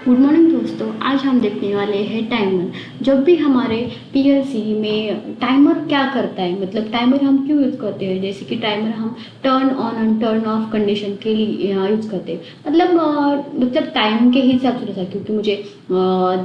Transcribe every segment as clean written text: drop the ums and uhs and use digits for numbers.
Good morning दोस्तों, आज हम देखने वाले हैं टाइमर। जब भी हमारे पीएलसी में टाइमर क्या करता है, मतलब टाइमर हम क्यों यूज़ करते हैं। जैसे कि टाइमर हम turn on and turn off condition के लिए यूज़ करते हैं। मतलब टाइम के हिसाब से रहता है, क्योंकि मुझे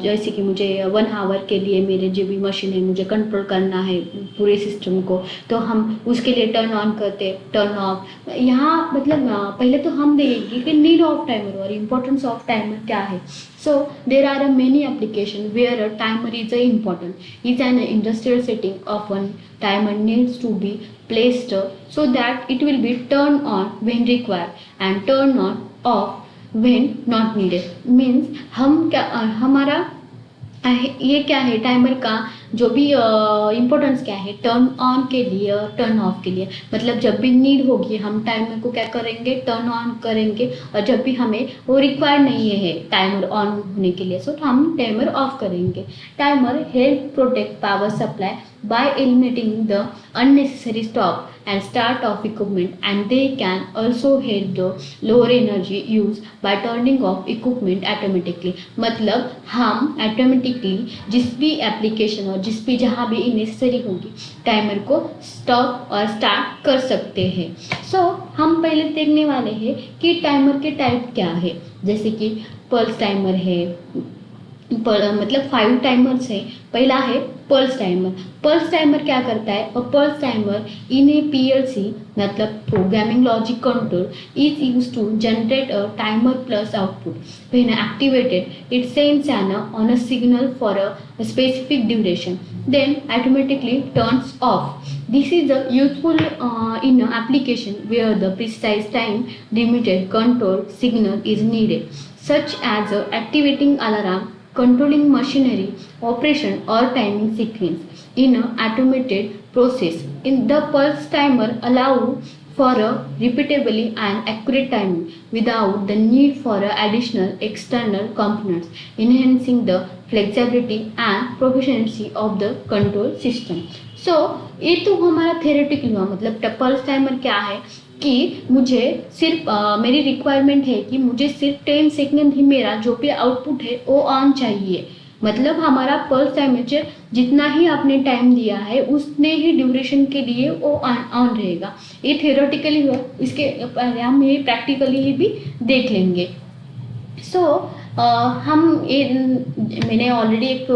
जैसे कि मुझे 1 आवर के लिए मेरे जो भी मशीन है मुझे कंट्रोल करना है पूरे सिस्टम को, तो हम उसके लिए टर्न ऑन करते टर्न ऑफ। यहाँ पहले तो हम देखेंगे कि नीड ऑफ टाइमर और इम्पोर्टेंस ऑफ टाइमर क्या है। So there are many applications where a timer is important. Is an industrial setting often timer needs to be placed so that it will be turned on when required and turned on off when not needed. Means हम क्या हमारा ये क्या है timer का जो भी importance क्या है, टर्न ऑन के लिए टर्न ऑफ के लिए। मतलब जब भी नीड होगी हम टाइमर को क्या करेंगे, टर्न ऑन करेंगे, और जब भी हमें वो रिक्वायर्ड नहीं है टाइमर ऑन होने के लिए सो तो हम टाइमर ऑफ करेंगे। Timer help protect power supply by eliminating the unnecessary stop and start of equipment, and they can also help the lower energy use by turning off equipment automatically। मतलब हम automatically जिस भी application और जिस भी जहाँ भी नेसेसरी होगी टाइमर को स्टॉप और स्टार्ट कर सकते हैं। हम पहले देखने वाले हैं कि टाइमर के टाइप क्या है। जैसे कि पल्स टाइमर है, मतलब 5 टाइमर्स है। पहला है पल्स टाइमर। पल्स टाइमर क्या करता है, और pulse timer in a PLC मतलब programming logic control is use to generate a timer plus output. When activated it sends an on a signal for a specific duration, then automatically turns off. This is useful in an application where the precise time limited control signal is needed, such as activating alarm, controlling machinery operation, or timing sequence in an automated process. In the pulse timer allow for a repeatably and accurate timing without the need for additional external components, enhancing the flexibility and proficiency of the control system. ये तो हमारा theoretical हुआ। मतलब pulse timer क्या है कि मुझे सिर्फ मेरी रिक्वायरमेंट है कि मुझे सिर्फ 10 सेकेंड ही मेरा जो भी आउटपुट है वो ऑन चाहिए। मतलब हमारा पल्स टाइमर जितना ही आपने टाइम दिया है उतने ही ड्यूरेशन के लिए वो ऑन रहेगा। ये थ्योरेटिकली हुआ, इसके हम ये प्रैक्टिकली भी देख लेंगे। हम ये मैंने ऑलरेडी एक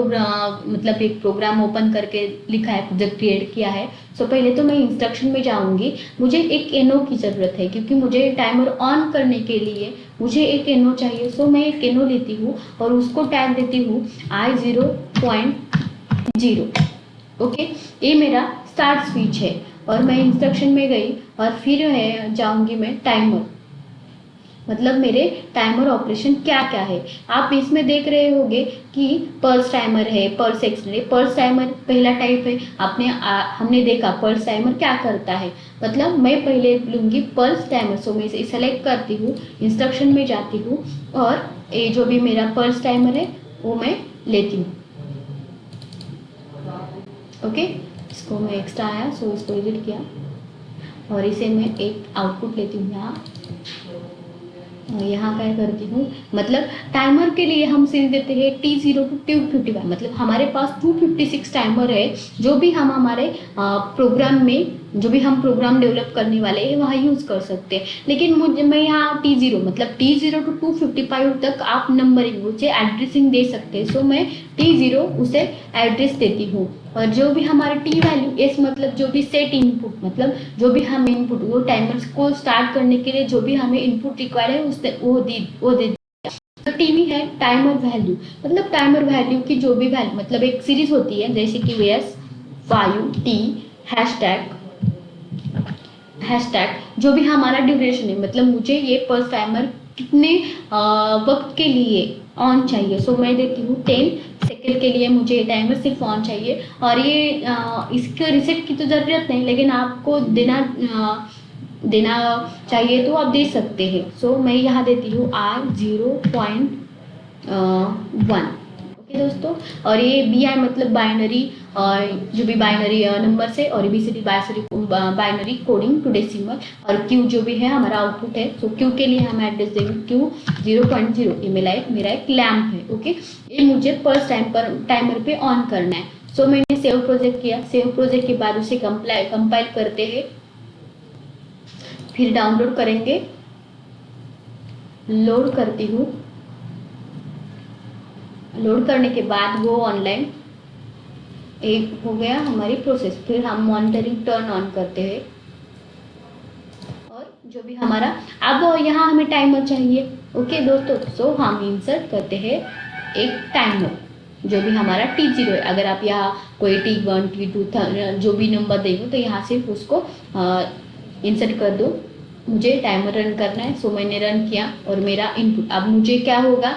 प्रोग्राम ओपन करके लिखा है, प्रोजेक्ट क्रिएट किया है। पहले तो मैं इंस्ट्रक्शन में जाऊंगी। मुझे एक एनओ की ज़रूरत है क्योंकि मुझे टाइमर ऑन करने के लिए मुझे एक एनओ चाहिए। मैं एक एनओ लेती हूँ और उसको टैग देती हूँ I0.0। ओके, ये मेरा स्टार्ट स्विच है और मैं इंस्ट्रक्शन में गई और फिर जाऊंगी मैं टाइमर। मतलब मेरे टाइमर ऑपरेशन क्या क्या है आप इसमें देख रहे होंगे कि पल्स टाइमर है, पल्स एक्सटेंडर है। पल्स टाइमर पहला टाइप है। हमने देखा पल्स टाइमर क्या करता है। मतलब मैं पहले लूँगी पल्स टाइमर। मैं इसे सेलेक्ट करती हूँ, इंस्ट्रक्शन में जाती हूँ और ये जो भी मेरा पल्स टाइमर है वो मैं लेती हूँ। ओके, इसको मैं एक्स्ट्रा आया इसको एडिट किया और इसे मैं एक आउटपुट लेती हूँ यहाँ क्या करती हूँ। मतलब टाइमर के लिए हम सीरीज देते हैं T0 to T55। मतलब हमारे पास 256 टाइमर है जो भी हम हमारे प्रोग्राम में जो भी हम प्रोग्राम डेवलप करने वाले हैं वहाँ यूज़ कर सकते हैं। लेकिन मैं यहाँ T0 मतलब T0 to 255 तक आप नंबरिंग उसे एड्रेसिंग दे सकते हैं। मैं T0 उसे एड्रेस देती हूँ और जो भी हमारे टी वैल्यू एस मतलब जो भी सेट इनपुट मतलब जो भी हम इनपुट वो टाइमर को स्टार्ट करने के लिए जो भी हमें इनपुट रिक्वायर्ड है उससे वो दे टीवी है टाइमर वैल्यू। मतलब टाइमर वैल्यू की जो भी वैल्यू मतलब एक सीरीज होती है जैसे कि VS5T हैशटैग जो भी हमारा ड्यूरेशन है। मतलब मुझे ये पल्स टाइमर कितने वक्त के लिए ऑन चाहिए। मैं देती हूँ 10 सेकेंड के लिए मुझे टाइमर सिर्फ ऑन चाहिए और ये इसके रिसेट की तो ज़रूरत नहीं, लेकिन आपको देना चाहिए तो आप दे सकते हैं। मैं यहाँ देती हूँ R0.1। ओके, दोस्तों। और ये बी आई मतलब बाइनरी, जो भी बाइनरी नंबर से, और B C D binary coding to decimal, और क्यू जो भी है हमारा आउटपुट है। सो क्यू के लिए हम एड्रेस देंगे क्यू 0.0। ये मेरा एक लैम्प है। ओके, ये मुझे पल्स टाइमर पे ऑन करना है। सो मैंने सेव प्रोजेक्ट किया। सेव प्रोजेक्ट के बाद उसे कंपाइल करते हैं, फिर डाउनलोड करेंगे, लोड करती हूँ। लोड करने के बाद वो ऑनलाइन एक हो गया हमारी प्रोसेस। फिर हम मॉनिटरिंग टर्न ऑन करते हैं, और जो भी हमारा अब यहाँ हमें टाइमर चाहिए। ओके दोस्तों, सो हम इंसर्ट करते हैं एक टाइमर, जो भी हमारा T0 है। अगर आप यहाँ कोई T1 T2 जो भी नंबर देंगे तो यहाँ सिर्फ उसको इंसर्ट कर दो। मुझे टाइमर रन करना है, सो मैंने रन किया और मेरा इनपुट अब मुझे क्या होगा,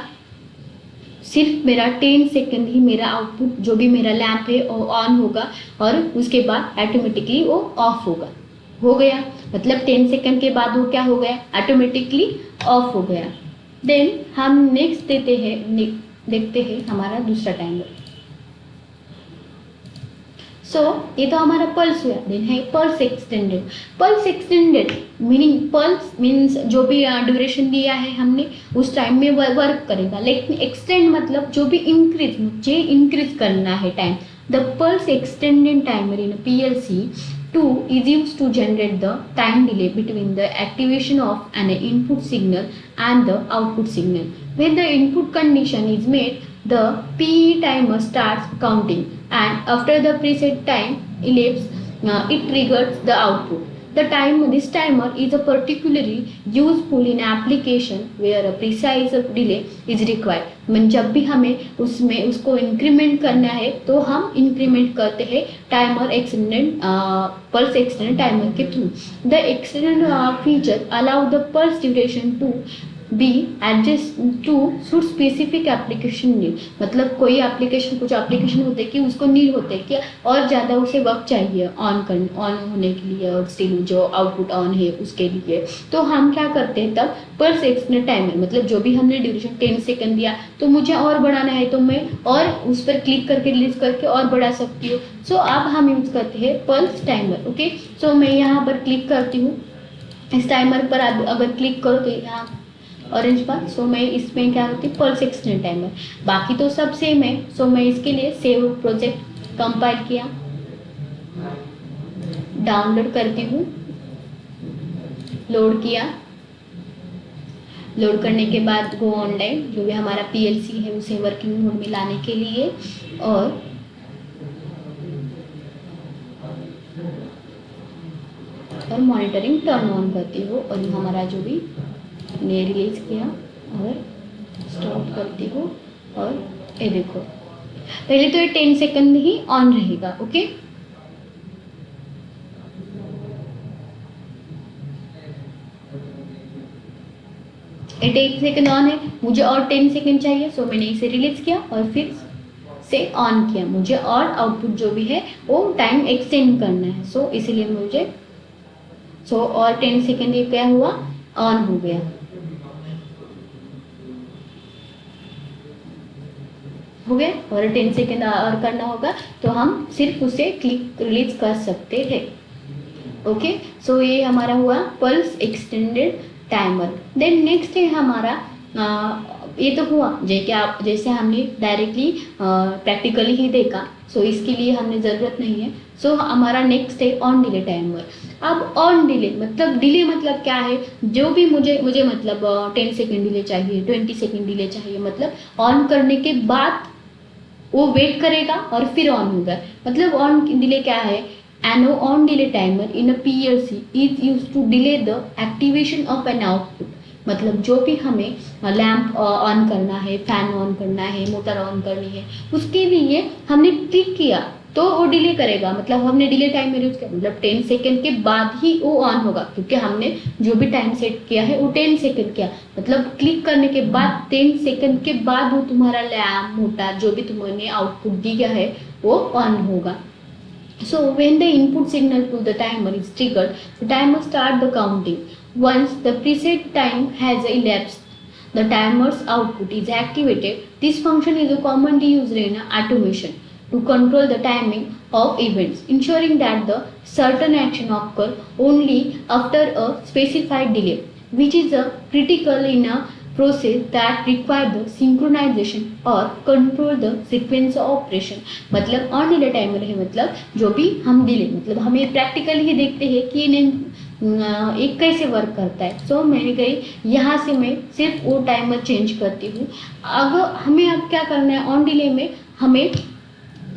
सिर्फ मेरा 10 सेकंड ही मेरा आउटपुट जो भी मेरा लैंप है वो ऑन होगा, और उसके बाद ऑटोमेटिकली वो ऑफ होगा। हो गया, मतलब 10 सेकंड के बाद वो क्या हो गया, ऑटोमेटिकली ऑफ हो गया। देन हम नेक्स्ट देखते हैं हमारा दूसरा टाइमर। सो ये तो हमारा पल्स हुआ। देन है pulse extended. Pulse extended pulse means जो भी ड्यूरेशन दिया है हमने उस टाइम में वर्क करेगा, लेकिन एक्सटेंड मतलब जो भी इंक्रीज, मुझे इंक्रीज करना है time. The pulse extended timer in PLC 2 is used to generate the time delay between the activation of an input signal and the output signal. When the input condition is met, the PE timer starts counting, and after the preset time elapses, it triggers the output. This timer is a particularly useful in application where a precise delay is required. मतलब जब भी हमें उसको increment करना है तो हम increment करते हैं timer extended pulse extended timer के through. The extended feature allow the pulse duration to be adjust to suit specific application need. मतलब कोई एप्लीकेशन, कुछ एप्लीकेशन होते हैं कि उसको नीड होते हैं कि और ज़्यादा उसे वक्त चाहिए ऑन होने के लिए, और स्टिल जो आउटपुट ऑन है उसके लिए। तो हम क्या करते हैं तब, पल्स एक्सटेंडेड टाइमर मतलब जो भी हमने ड्यूरेशन 10 सेकंड दिया तो मुझे और बढ़ाना है तो मैं और उस पर क्लिक करके रिलीज करके और बढ़ा सकती हूँ। सो अब हम यूज करते हैं पल्स टाइमर। ओके, सो मैं यहाँ पर क्लिक करती हूँ इस टाइमर पर। अगर क्लिक करो तो यहाँ ऑरेंज बार, सो मैं इसमें क्या होती है पल्स एक्सटेंडेड टाइमर। बाकी तो सब सेम है। सो मैं इसके लिए सेव प्रोजेक्ट कंपाइल किया, डाउनलोड करती हूँ, लोड किया। लोड करने के बाद गो ऑनलाइन, जो भी हमारा PLC है उसे वर्किंग मोड में लाने के लिए, और मॉनिटरिंग टर्न ऑन करती हूँ, और हमारा जो भी ने रिलीज किया और स्टॉप करती हूँ। और ये देखो, पहले तो ये 10 सेकंड ही ऑन रहेगा। ओके, ये 10 सेकंड ऑन है, मुझे और 10 सेकंड चाहिए। सो मैंने इसे रिलीज किया और फिर से ऑन किया। मुझे और आउटपुट जो भी है वो टाइम एक्सटेंड करना है। सो इसीलिए मुझे और 10 सेकंड ये क्या हुआ, ऑन हो गया। हो गया, और 10 सेकेंड और करना होगा तो हम सिर्फ उसे क्लिक रिलीज कर सकते हैं। ओके, सो ये हमारा हुआ pulse extended timer. Then next है हमारा ये तो हुआ जैसे हमने डायरेक्टली प्रैक्टिकली ही देखा। सो इसके लिए हमने ज़रूरत नहीं है। सो हमारा नेक्स्ट है ऑन डिले टाइमर। अब ऑन डिले मतलब क्या है, जो भी मुझे मतलब 10 सेकेंड डिले चाहिए, 20 सेकेंड डिले चाहिए, मतलब ऑन करने के बाद वो वेट करेगा और फिर ऑन होगा। मतलब ऑन डिले क्या है, an on delay timer in a PLC is used to delay the activation of an output। मतलब जो भी हमें लैंप ऑन करना है, फैन ऑन करना है, मोटर ऑन करनी है, उसके लिए हमने क्लिक किया तो वो डिले करेगा। मतलब हमने डिले टाइमर यूज किया, मतलब 10 सेकेंड के बाद ही वो ऑन होगा, क्योंकि हमने जो भी टाइम सेट किया है वो 10 सेकेंड किया। मतलब क्लिक करने के बाद 10 सेकेंड के बाद वो तुम्हारा लैंप, मोटर जो भी तुमने आउटपुट दिया है वो ऑन होगा। So when the input signal to the timer is triggered, the timer starts the counting. Once the preset time has elapsed, the timer's output is activated. This function is commonly used in automation to control the timing of events, ensuring that the certain action occur only after a specified delay, which is critical in a process that require the synchronization or control the sequence of operation. मतलब on delay timer है, मतलब जो भी हम delay, मतलब हमें practically ही देखते हैं कि एक कैसे वर्क करता है. सो मैंने कही यहाँ से मैं सिर्फ वो टाइमर चेंज करती हूँ. अगर हमें अब क्या करना है, ऑन डिले में हमें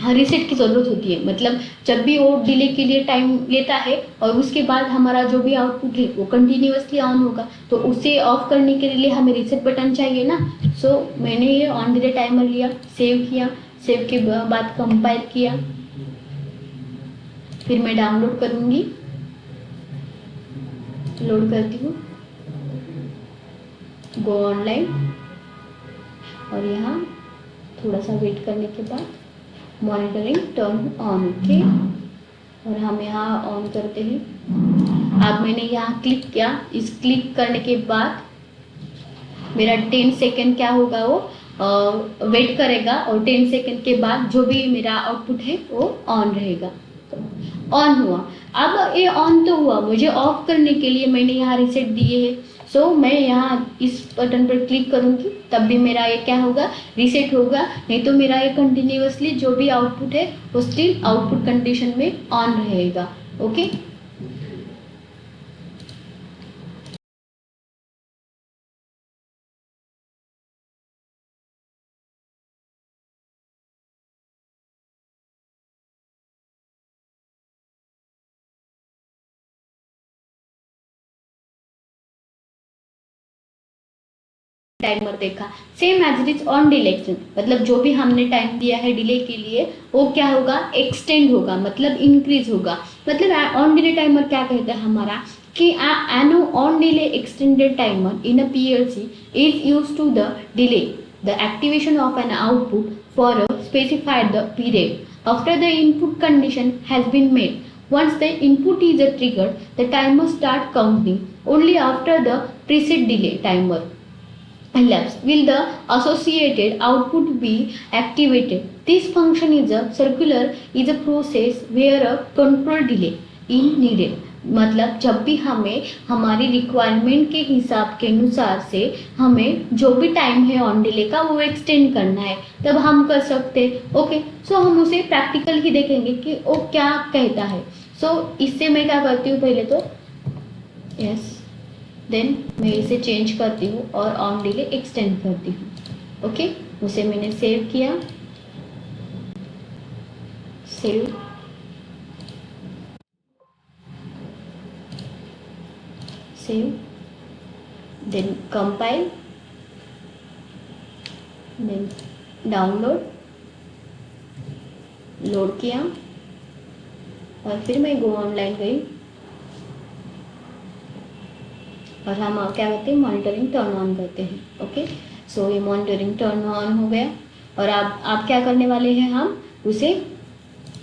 रीसेट की ज़रूरत होती है. मतलब जब भी वो डिले के लिए टाइम लेता है और उसके बाद हमारा जो भी आउटपुट है वो कंटिन्यूअसली ऑन होगा, तो उसे ऑफ करने के लिए हमें रीसेट बटन चाहिए ना. सो मैंने ये ऑन डिले टाइमर लिया, सेव किया, सेव के बाद कंपाइल किया, फिर मैं डाउनलोड करूँगी. लोड करती हूँ, गो ऑनलाइन, और यहाँ थोड़ा सा वेट करने के बाद मॉनिटरिंग टर्न ऑन. ओके, और हम यहाँ ऑन करते हैं. अब मैंने यहाँ क्लिक किया. इस क्लिक करने के बाद मेरा 10 सेकेंड क्या होगा, वो वेट करेगा, और 10 सेकेंड के बाद जो भी मेरा आउटपुट है वो ऑन रहेगा. ऑन हुआ. अब ये ऑन तो हुआ, मुझे ऑफ करने के लिए मैंने यहाँ रीसेट दिए है. सो मैं यहाँ इस बटन पर क्लिक करूँगी, तब भी मेरा ये क्या होगा, रीसेट होगा. नहीं तो मेरा ये कंटिन्यूअसली जो भी आउटपुट है वो स्टिल आउटपुट कंडीशन में ऑन रहेगा. ओके, टाइमर देखा. Same as it is on delay extend, मतलब जो भी हमने टाइम दिया है डिले के लिए वो क्या होगा, एक्सटेंड होगा, मतलब इंक्रीज होगा. मतलब ऑन डिले टाइमर क्या कहता है हमारा, कि an on delay extended timer in a PLC is used to the delay the activation of an output for a specified the period after the input condition has been made. Once the input is triggered, the timer start counting. Only after the preset delay timer elapsed will the associated output be activated. This function is a circular is a process where a control delay is needed. मतलब जब भी हमें हमारी requirement के हिसाब के अनुसार से हमें जो भी टाइम है ऑन डिले का वो एक्सटेंड करना है, तब हम कर सकते. ओके, सो हम उसे प्रैक्टिकल ही देखेंगे कि वो क्या कहता है. सो इससे मैं क्या करती हूँ, पहले तो यस, देन मैं इसे चेंज करती हूँ और ऑन डिले एक्सटेंड करती हूँ. ओके, उसे मैंने सेव किया, save, save, then compile, then download, load किया, और फिर मैं गो ऑनलाइन गई, और हम क्या करते हैं, मॉनिटरिंग टर्न ऑन करते हैं. ओके, सो ये मॉनिटरिंग टर्न ऑन हो गया, और आप क्या करने वाले हैं, हम उसे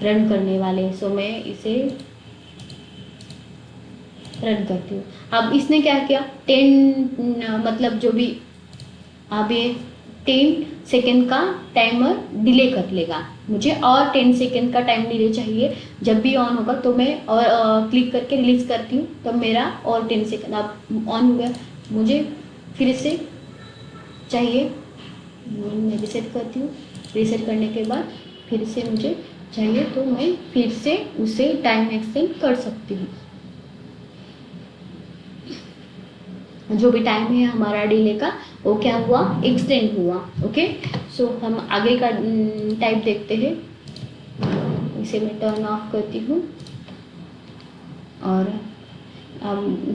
रन करने वाले हैं. सो मैं इसे रन करती हूँ. अब इसने क्या किया, 10 मतलब जो भी, अब ये 10 सेकेंड का टाइमर डिले कर लेगा. मुझे और 10 सेकेंड का टाइम डिले चाहिए. जब भी ऑन होगा तो मैं और क्लिक करके रिलीज करती हूँ, तब मेरा और 10 सेकेंड अब ऑन हो गया. मुझे फिर से चाहिए, मैं रीसेट करती हूँ. रीसेट करने के बाद फिर से मुझे चाहिए तो मैं फिर से उसे टाइम एक्सटेंड कर सकती हूँ. जो भी टाइम है हमारा डिले का वो क्या हुआ, एक्सटेंड हुआ. ओके, सो हम आगे का टाइप देखते हैं. इसे मैं टर्न ऑफ करती हूँ, और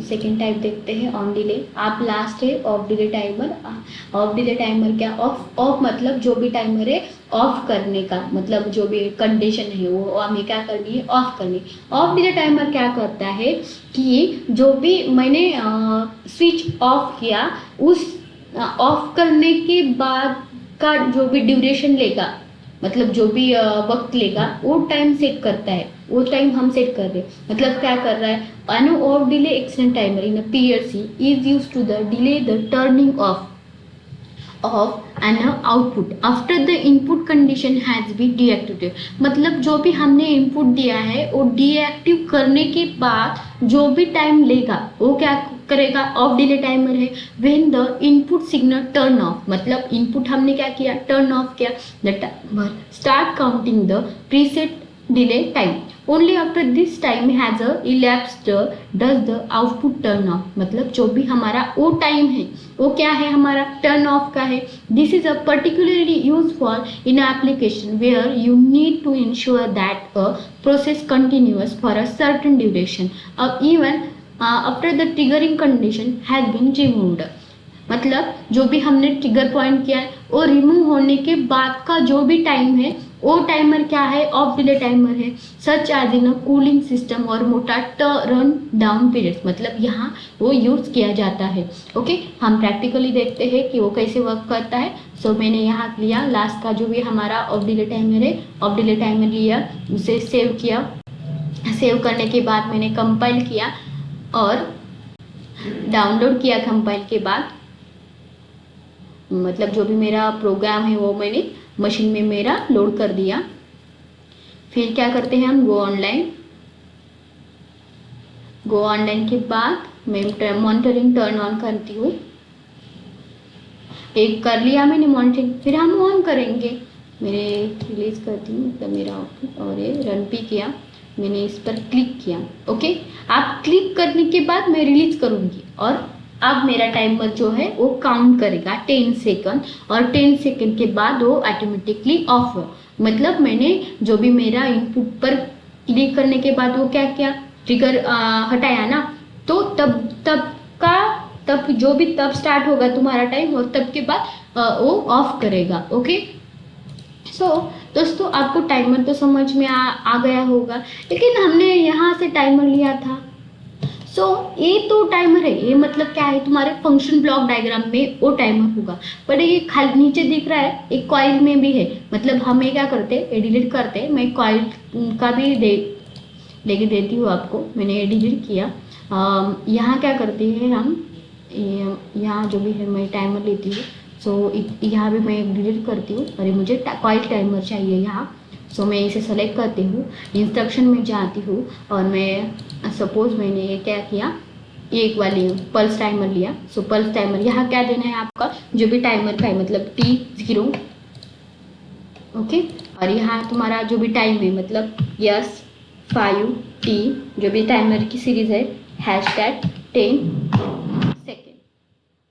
सेकेंड टाइप देखते हैं, ऑन डिले. आप लास्ट है of delay timer. Of delay timer क्या, ऑफ मतलब जो भी टाइमर है ऑफ करने का, मतलब जो भी कंडीशन है वो हमें क्या करनी है, ऑफ करनी. ऑफ डिले टाइमर क्या करता है कि जो भी मैंने स्विच ऑफ किया, उस ऑफ करने के बाद का जो भी ड्यूरेशन लेगा, मतलब जो भी वक्त लेगा, वो टाइम सेट करता है. वो टाइम हम सेट कर रहे. मतलब क्या कर रहा है, an off delay extend timer in a PLC is used to the delay the turning off off an output after the input condition has be deactivated, मतलब जो भी हमने इनपुट दिया है वो डीएक्टिव करने के बाद जो भी टाइम लेगा वो क्या करेगा, ऑफ डिले टाइमर है। When the input signal turn off, मतलब इनपुट हमने क्या किया, टर्न ऑफ किया, the timer start counting the preset delay time, only after this time has elapsed does the output turn off, मतलब जो भी हमारा वो टाइम है वो क्या है, हमारा टर्न ऑफ का है। This is a particularly use for in application where you need to ensure that a process continuous for a certain duration even after the triggering condition has been removed, मतलब जो भी हमने trigger point किया है वो remove होने के बाद का जो भी टाइम है वो टाइमर क्या है, ऑफ डिले टाइमर है। Such as in a cooling system और मोटा टर्न डाउन पीरियड्स, मतलब यहाँ वो यूज किया जाता है। ओके, हम प्रैक्टिकली देखते हैं कि वो कैसे वर्क करता है। सो मैंने यहाँ लिया लास्ट का जो भी हमारा ऑफ डिले टाइमर है, ऑफ डिले टाइमर लिया, उसे सेव किया, सेव करने के बाद मैंने कंपाइल किया और डाउनलोड किया। कंपाइल के बाद मतलब जो भी मेरा प्रोग्राम है वो मैंने मशीन में मेरा लोड कर दिया। फिर क्या करते हैं हम, गो ऑनलाइन। गो ऑनलाइन के बाद मैं मॉनिटरिंग टर्न ऑन करती हूँ। एक कर लिया मैंने मॉनिटरिंग, फिर हम ऑन करेंगे। मैंने रिलीज करती हूँ मतलब मेरा आउटपुट और ये रन भी किया, मैंने इस पर क्लिक किया। ओके, आप क्लिक करने के बाद मैं रिलीज करूँगी और अब मेरा टाइमर जो है वो काउंट करेगा 10 सेकंड और 10 सेकंड के बाद वो ऑटोमेटिकली ऑफ हो, मतलब मैंने जो भी मेरा इनपुट पर क्लिक करने के बाद वो क्या किया, ट्रिगर हटाया ना, तो तब जो भी तब स्टार्ट होगा तुम्हारा टाइम और तब के बाद वो ऑफ करेगा। ओके, सो दोस्तों आपको टाइमर तो समझ में आ गया होगा, लेकिन हमने यहाँ से टाइमर लिया था। सो ये तो टाइमर है, ये मतलब क्या है, तुम्हारे फंक्शन ब्लॉक डायग्राम में वो टाइमर होगा, पर ये खाली नीचे दिख रहा है एक कॉइल में भी है, मतलब हम ये क्या करते हैं, डिलीट करते हैं। मैं कॉइल का भी लेके देती हूँ आपको, मैंने डिलीट किया। यहाँ क्या करते हैं हम, यहाँ जो भी है मैं टाइमर लेती हूँ। सो यहाँ भी मैं डिलीट करती हूँ और मुझे कॉइल टाइमर चाहिए यहाँ। सो मैं इसे सेलेक्ट करती हूँ, इंस्ट्रक्शन में जाती हूँ और मैं सपोज मैंने ये क्या किया, एक वाली पल्स टाइमर लिया। सो पल्स टाइमर यहाँ क्या देना है आपका, जो भी टाइमर का है, मतलब T0। ओके, और यहाँ तुम्हारा जो भी टाइम है, मतलब S5T जो भी टाइमर की सीरीज है, #10 सेकेंड।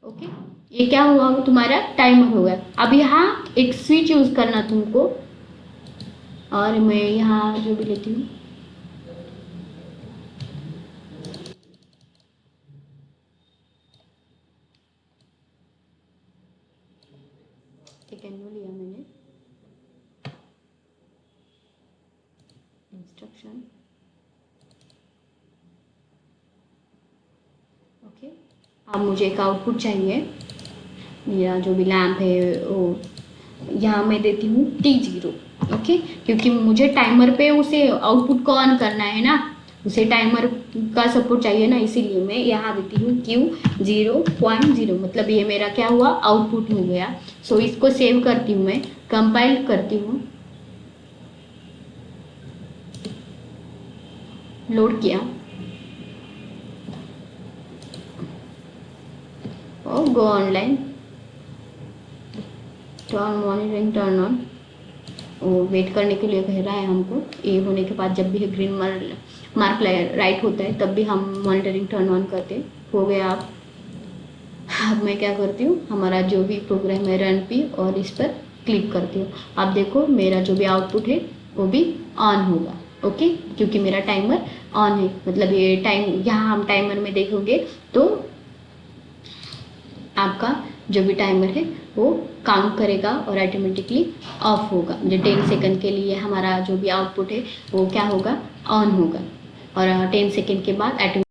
ओके, ये क्या हुआ, तुम्हारा टाइमर हो गया। अब यहाँ एक स्विच यूज करना तुमको, और मैं यहाँ जो भी लेती हूँ, सेकेंड में लिया मैंने इंस्ट्रक्शन। ओके, अब मुझे एक आउटपुट चाहिए, मेरा जो भी लैम्प है वो यहाँ मैं देती हूँ T0। ओके, क्योंकि मुझे टाइमर पे उसे आउटपुट को ऑन करना है ना, उसे टाइमर का सपोर्ट चाहिए ना, इसीलिए मैं यहाँ देती हूँ Q0.0, मतलब ये मेरा क्या हुआ, आउटपुट हो गया। सो इसको सेव करती हूँ, मैं कंपाइल करती हूँ, लोड किया और गो online, turn monitoring turn on. वो वेट करने के लिए कह रहा है हमको, ये होने के बाद जब भी ग्रीन मार्क राइट होता है तब भी हम मॉनिटरिंग टर्न ऑन करते। हो गया। अब मैं क्या करती हूँ, हमारा जो भी प्रोग्राम है रन पे, और इस पर क्लिक करती हूँ। अब देखो मेरा जो भी आउटपुट है वो भी ऑन होगा। ओके, क्योंकि मेरा टाइमर ऑन है, मतलब ये टाइम यहाँ हम टाइमर में देखोगे तो आपका जो भी टाइमर है वो काउंट करेगा और ऑटोमेटिकली ऑफ होगा। जो 10 सेकंड के लिए हमारा जो भी आउटपुट है वो क्या होगा, ऑन होगा, और 10 सेकंड के बाद ऑटोमेटिक